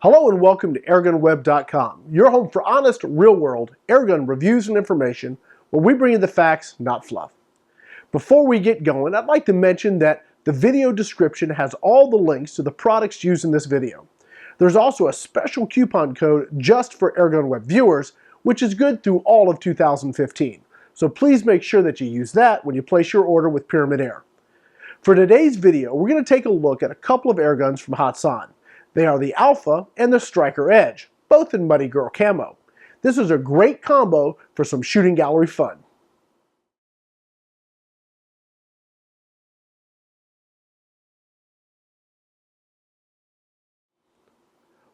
Hello and welcome to AirgunWeb.com, your home for honest, real-world airgun reviews and information where we bring you the facts, not fluff. Before we get going, I'd like to mention that the video description has all the links to the products used in this video. There's also a special coupon code just for AirgunWeb viewers, which is good through all of 2015. So please make sure that you use that when you place your order with Pyramid Air. For today's video, we're going to take a look at a couple of airguns from Hatsan. They are the Alpha and the Striker Edge, both in Muddy Girl Camo. This is a great combo for some shooting gallery fun.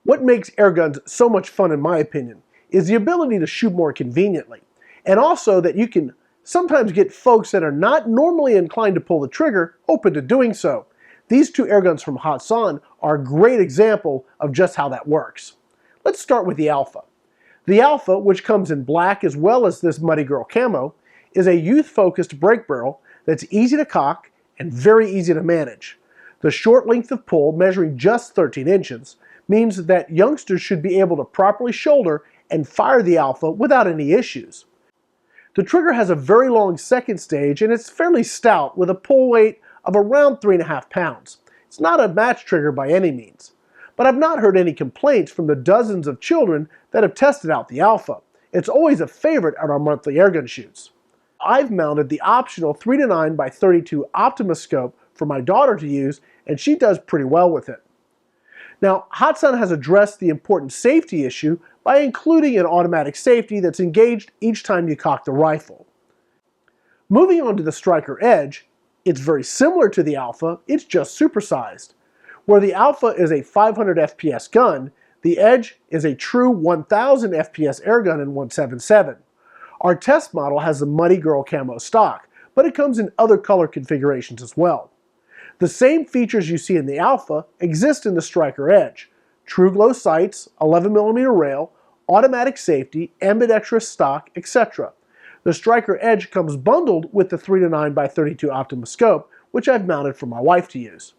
What makes airguns so much fun, in my opinion, is the ability to shoot more conveniently, and also that you can sometimes get folks that are not normally inclined to pull the trigger open to doing so. These two airguns from Hatsan are a great example of just how that works. Let's start with the Alpha. The Alpha, which comes in black as well as this Muddy Girl Camo, is a youth-focused break barrel that's easy to cock and very easy to manage. The short length of pull, measuring just 13 inches, means that youngsters should be able to properly shoulder and fire the Alpha without any issues. The trigger has a very long second stage and it's fairly stout with a pull weight of around 3.5 pounds. It's not a match trigger by any means. But I've not heard any complaints from the dozens of children that have tested out the Alpha. It's always a favorite at our monthly airgun shoots. I've mounted the optional 3-9 by 32 Optima scope for my daughter to use, and she does pretty well with it. Now, Hatsan has addressed the important safety issue by including an automatic safety that's engaged each time you cock the rifle. Moving on to the Striker Edge, it's very similar to the Alpha, it's just supersized. Where the Alpha is a 500 FPS gun, the Edge is a true 1000 FPS airgun in 177. Our test model has the Muddy Girl Camo stock, but it comes in other color configurations as well. The same features you see in the Alpha exist in the Striker Edge. True glow sights, 11mm rail, automatic safety, ambidextrous stock, etc. The Striker Edge comes bundled with the 3-9 by 32 Optima scope, which I've mounted for my wife to use.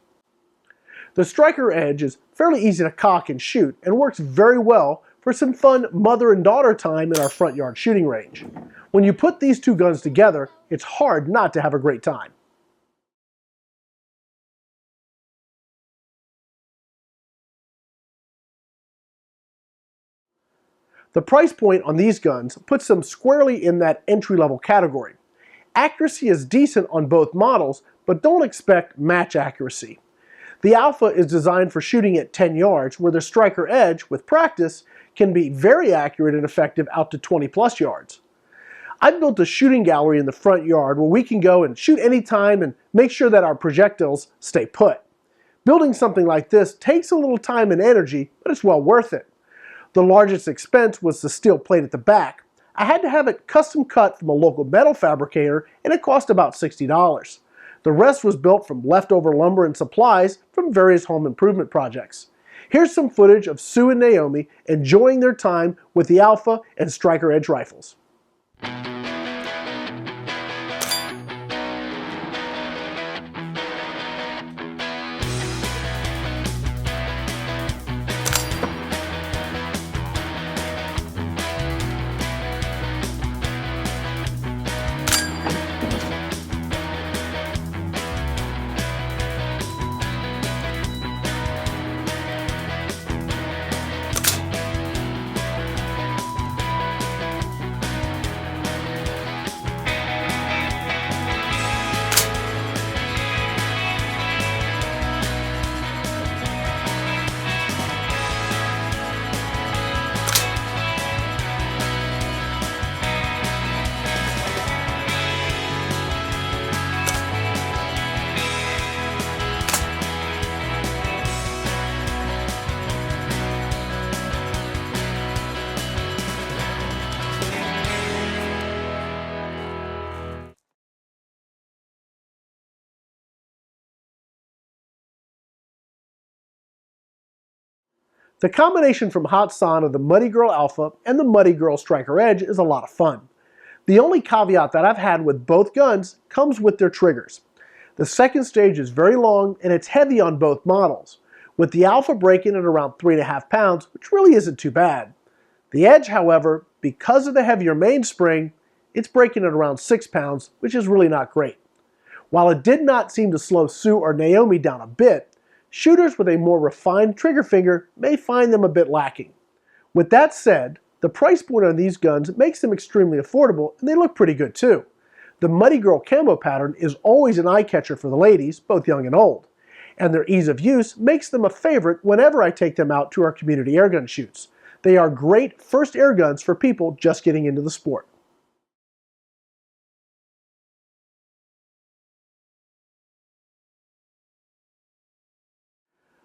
The Striker Edge is fairly easy to cock and shoot and works very well for some fun mother and daughter time in our front yard shooting range. When you put these two guns together, it's hard not to have a great time. The price point on these guns puts them squarely in that entry-level category. Accuracy is decent on both models, but don't expect match accuracy. The Alpha is designed for shooting at 10 yards, where the Striker Edge, with practice, can be very accurate and effective out to 20+ yards. I've built a shooting gallery in the front yard where we can go and shoot anytime and make sure that our projectiles stay put. Building something like this takes a little time and energy, but it's well worth it. The largest expense was the steel plate at the back. I had to have it custom cut from a local metal fabricator, and it cost about $60. The rest was built from leftover lumber and supplies from various home improvement projects. Here's some footage of Sue and Naomi enjoying their time with the Alpha and Striker Edge rifles. The combination from Hatsan of the Muddy Girl Alpha and the Muddy Girl Striker Edge is a lot of fun. The only caveat that I've had with both guns comes with their triggers. The second stage is very long and it's heavy on both models. with the Alpha breaking at around 3.5 pounds, which really isn't too bad. The Edge, however, because of the heavier mainspring, it's breaking at around 6 pounds, which is really not great. While it did not seem to slow Sue or Naomi down a bit, shooters with a more refined trigger finger may find them a bit lacking. With that said, the price point on these guns makes them extremely affordable, and they look pretty good too. The Muddy Girl camo pattern is always an eye-catcher for the ladies, both young and old, and their ease of use makes them a favorite whenever I take them out to our community airgun shoots. They are great first air guns for people just getting into the sport.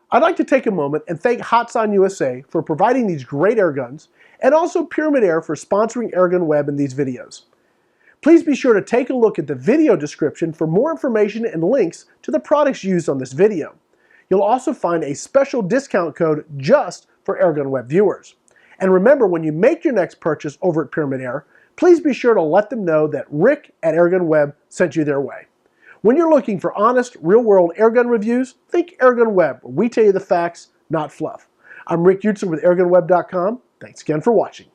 I'd like to take a moment and thank HatsanUSA for providing these great air guns, and also Pyramid Air for sponsoring AirgunWeb in these videos. Please be sure to take a look at the video description for more information and links to the products used on this video. You'll also find a special discount code just for AirgunWeb viewers. And remember, when you make your next purchase over at Pyramid Air, please be sure to let them know that Rick at AirgunWeb sent you their way. When you're looking for honest, real-world airgun reviews, think AirgunWeb, where we tell you the facts, not fluff. I'm Rick Eutsler with AirgunWeb.com. Thanks again for watching.